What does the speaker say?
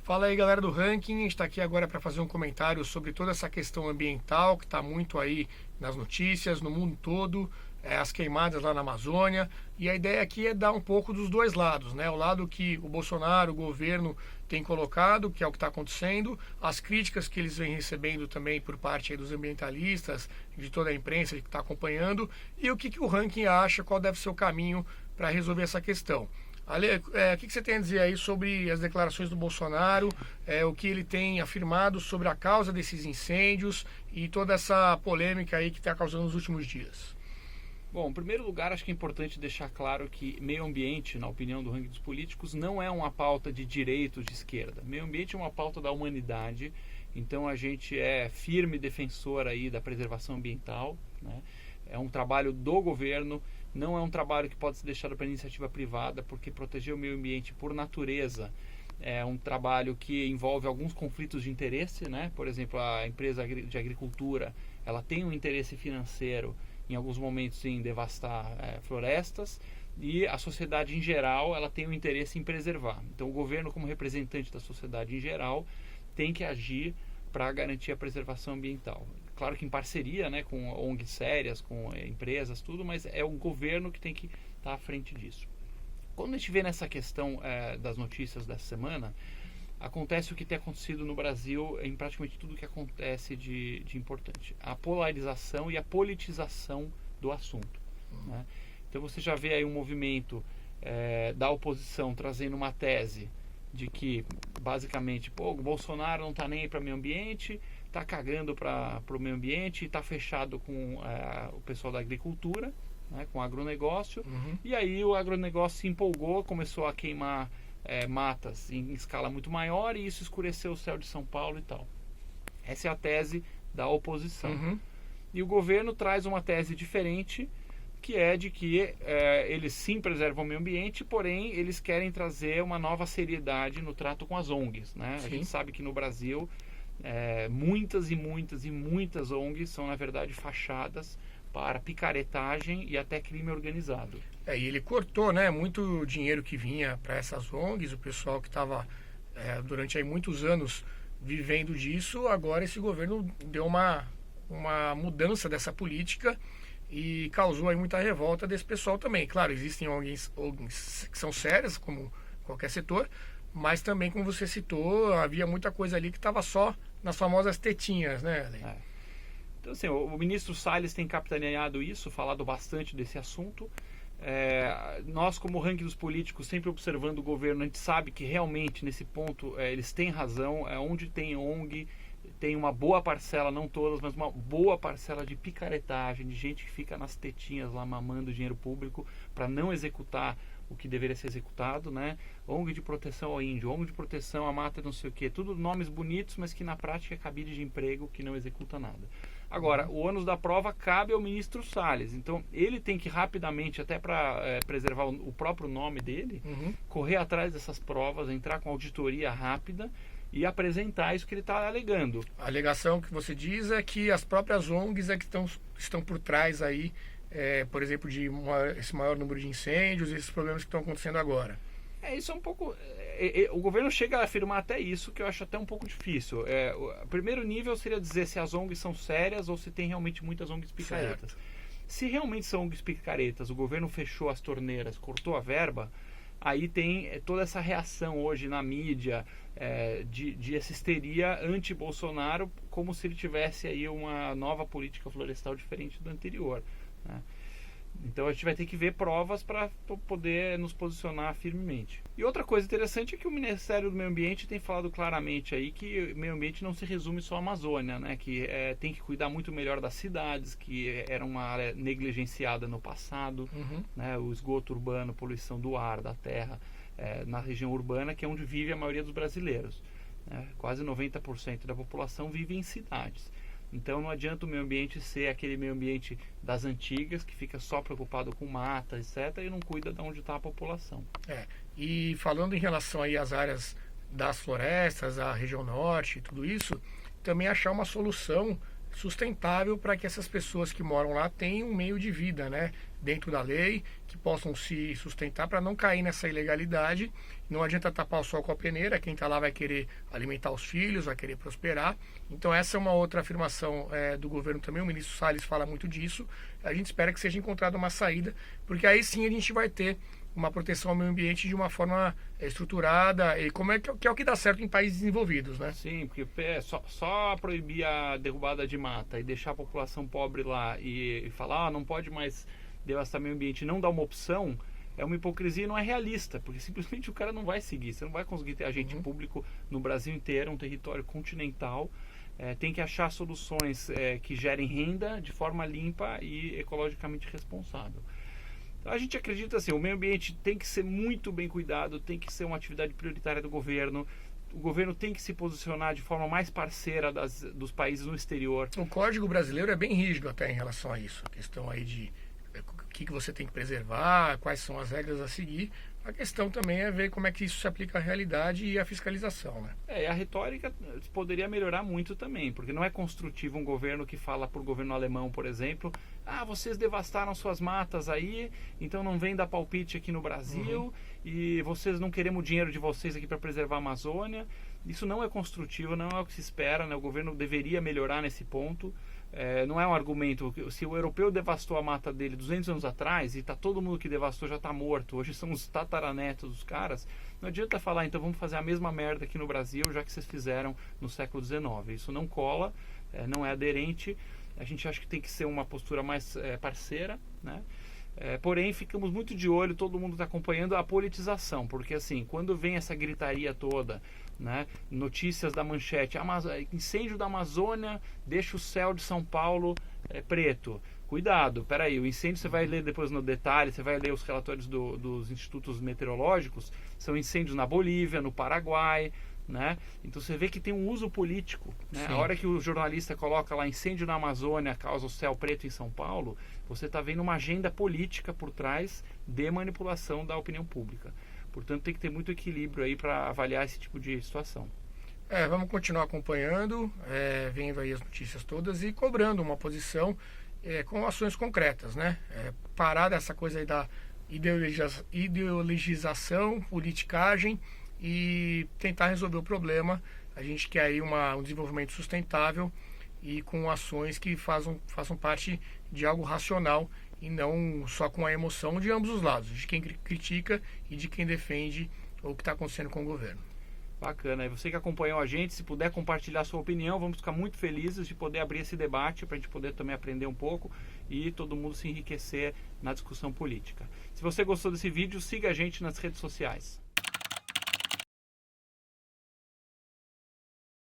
Fala aí, galera do Ranking. A gente está aqui agora para fazer um comentário sobre toda essa questão ambiental que está muito aí nas notícias, no mundo todo, as queimadas lá na Amazônia. E a ideia aqui é dar um pouco dos dois lados, né? O lado que o Bolsonaro, o governo, tem colocado, que é o que está acontecendo, as críticas que eles vêm recebendo também por parte aí dos ambientalistas, de toda a imprensa que está acompanhando, e o que o Ranking acha, qual deve ser o caminho para resolver essa questão. Ale, o que você tem a dizer aí sobre as declarações do Bolsonaro, o que ele tem afirmado sobre a causa desses incêndios e toda essa polêmica aí que está causando nos últimos dias? Bom, em primeiro lugar, acho que é importante deixar claro que meio ambiente, na opinião do ranking dos políticos, não é uma pauta de direita ou de esquerda. Meio ambiente é uma pauta da humanidade, então a gente é firme defensor aí da preservação ambiental, né? É um trabalho do governo, não é um trabalho que pode ser deixado para iniciativa privada, porque proteger o meio ambiente por natureza é um trabalho que envolve alguns conflitos de interesse, né? Por exemplo, a empresa de agricultura, ela tem um interesse financeiro em alguns momentos em devastar florestas, e a sociedade em geral ela tem um interesse em preservar. Então o governo, como representante da sociedade em geral, tem que agir para garantir a preservação ambiental. Claro que em parceria, né, com ONGs sérias, com empresas, tudo, mas é o governo que tem que estar à frente disso. Quando a gente vê nessa questão das notícias dessa semana, acontece o que tem acontecido no Brasil em praticamente tudo que acontece de importante. A polarização e a politização do assunto. Né? Então você já vê aí um movimento da oposição trazendo uma tese de que, basicamente, o Bolsonaro não está nem aí para o meio ambiente, está cagando para o meio ambiente, está fechado com o pessoal da agricultura, né, com o agronegócio, e aí o agronegócio se empolgou, começou a queimar matas em escala muito maior, e isso escureceu o céu de São Paulo e tal. Essa é a tese da oposição. E o governo traz uma tese diferente, que é de que eles sim preservam o meio ambiente, porém eles querem trazer uma nova seriedade no trato com as ONGs. Né? A gente sabe que no Brasil muitas e muitas ONGs são, na verdade, fachadas para picaretagem e até crime organizado. E ele cortou, né, muito dinheiro que vinha para essas ONGs, o pessoal que estava durante aí muitos anos vivendo disso. Agora esse governo deu uma mudança dessa política e causou aí muita revolta desse pessoal também. Claro, existem ONGs que são sérias, como qualquer setor, mas também, como você citou, havia muita coisa ali que estava só nas famosas tetinhas, né, Ale? Então, assim, o ministro Salles tem capitaneado isso, falado bastante desse assunto. Nós, como ranking dos políticos, sempre observando o governo, a gente sabe que realmente nesse ponto eles têm razão. Onde tem ONG, tem uma boa parcela, não todas, mas uma boa parcela de picaretagem, de gente que fica nas tetinhas lá mamando dinheiro público para não executar o que deveria ser executado, né? ONG de proteção ao índio, ONG de proteção à mata não sei o que, tudo nomes bonitos, mas que na prática é cabide de emprego que não executa nada. Agora, o ônus da prova cabe ao ministro Salles, então ele tem que rapidamente, até para preservar o próprio nome dele, correr atrás dessas provas, entrar com auditoria rápida e apresentar isso que ele está alegando. A alegação que você diz é que as próprias ONGs é que estão por trás aí, por exemplo, de esse maior número de incêndios e esses problemas que estão acontecendo agora. Isso é um pouco... o governo chega a afirmar até isso, que eu acho até um pouco difícil. O primeiro nível seria dizer se as ONGs são sérias ou se tem realmente muitas ONGs picaretas. Certo. Se realmente são ONGs picaretas, o governo fechou as torneiras, cortou a verba, aí tem toda essa reação hoje na mídia de essa histeria anti-Bolsonaro, como se ele tivesse aí uma nova política florestal diferente do anterior, né? Então a gente vai ter que ver provas para poder nos posicionar firmemente. E outra coisa interessante é que o Ministério do Meio Ambiente tem falado claramente aí que o meio ambiente não se resume só à Amazônia, né? Que tem que cuidar muito melhor das cidades, que era uma área negligenciada no passado, né? O esgoto urbano, poluição do ar, da terra, na região urbana, que é onde vive a maioria dos brasileiros, né? Quase 90% da população vive em cidades. Então não adianta o meio ambiente ser aquele meio ambiente das antigas, que fica só preocupado com mata, etc., e não cuida de onde está a população. E falando em relação aí às áreas das florestas, a região norte e tudo isso, também achar uma solução sustentável para que essas pessoas que moram lá tenham um meio de vida, né, dentro da lei, que possam se sustentar para não cair nessa ilegalidade. Não adianta tapar o sol com a peneira, quem está lá vai querer alimentar os filhos, vai querer prosperar. Então essa é uma outra afirmação do governo também, o ministro Salles fala muito disso. A gente espera que seja encontrada uma saída, porque aí sim a gente vai ter uma proteção ao meio ambiente de uma forma estruturada, e como que é o que dá certo em países desenvolvidos, né? Sim, porque só proibir a derrubada de mata e deixar a população pobre lá e falar, não pode mais devastar o meio ambiente e não dar uma opção, é uma hipocrisia e não é realista, porque simplesmente o cara não vai seguir, você não vai conseguir ter agente público no Brasil inteiro, um território continental. Tem que achar soluções que gerem renda de forma limpa e ecologicamente responsável. A gente acredita assim, o meio ambiente tem que ser muito bem cuidado, tem que ser uma atividade prioritária do governo. O governo tem que se posicionar de forma mais parceira dos países no exterior. O Código Brasileiro é bem rígido até em relação a isso. A questão aí de o que você tem que preservar, quais são as regras a seguir. A questão também é ver como é que isso se aplica à realidade e à fiscalização, né? E a retórica poderia melhorar muito também, porque não é construtivo um governo que fala por governo alemão, por exemplo, vocês devastaram suas matas aí, então não vem dar palpite aqui no Brasil, e vocês não queremos o dinheiro de vocês aqui para preservar a Amazônia. Isso não é construtivo, não é o que se espera, né? O governo deveria melhorar nesse ponto. Não é um argumento. Se o europeu devastou a mata dele 200 anos atrás e tá todo mundo que devastou já está morto, hoje são os tataranetos dos caras, não adianta falar, então vamos fazer a mesma merda aqui no Brasil, já que vocês fizeram no século XIX. Isso não cola, não é aderente. A gente acha que tem que ser uma postura mais parceira, né? Porém, ficamos muito de olho, todo mundo está acompanhando a politização, porque assim, quando vem essa gritaria toda, né, notícias da manchete, incêndio da Amazônia deixa o céu de São Paulo preto. Cuidado, peraí, o incêndio você vai ler depois no detalhe, você vai ler os relatórios dos institutos meteorológicos, são incêndios na Bolívia, no Paraguai, né? Então você vê que tem um uso político, né? A hora que o jornalista coloca lá incêndio na Amazônia causa o céu preto em São Paulo, você está vendo uma agenda política por trás de manipulação da opinião pública. Portanto, tem que ter muito equilíbrio aí para avaliar esse tipo de situação. Vamos continuar acompanhando, vendo aí as notícias todas e cobrando uma posição com ações concretas, né? Parar dessa coisa aí da ideologização, politicagem, e tentar resolver o problema. A gente quer aí um desenvolvimento sustentável e com ações que façam parte de algo racional e não só com a emoção de ambos os lados, de quem critica e de quem defende o que está acontecendo com o governo. Bacana. E você que acompanhou a gente, se puder compartilhar sua opinião, vamos ficar muito felizes de poder abrir esse debate para a gente poder também aprender um pouco e todo mundo se enriquecer na discussão política. Se você gostou desse vídeo, siga a gente nas redes sociais.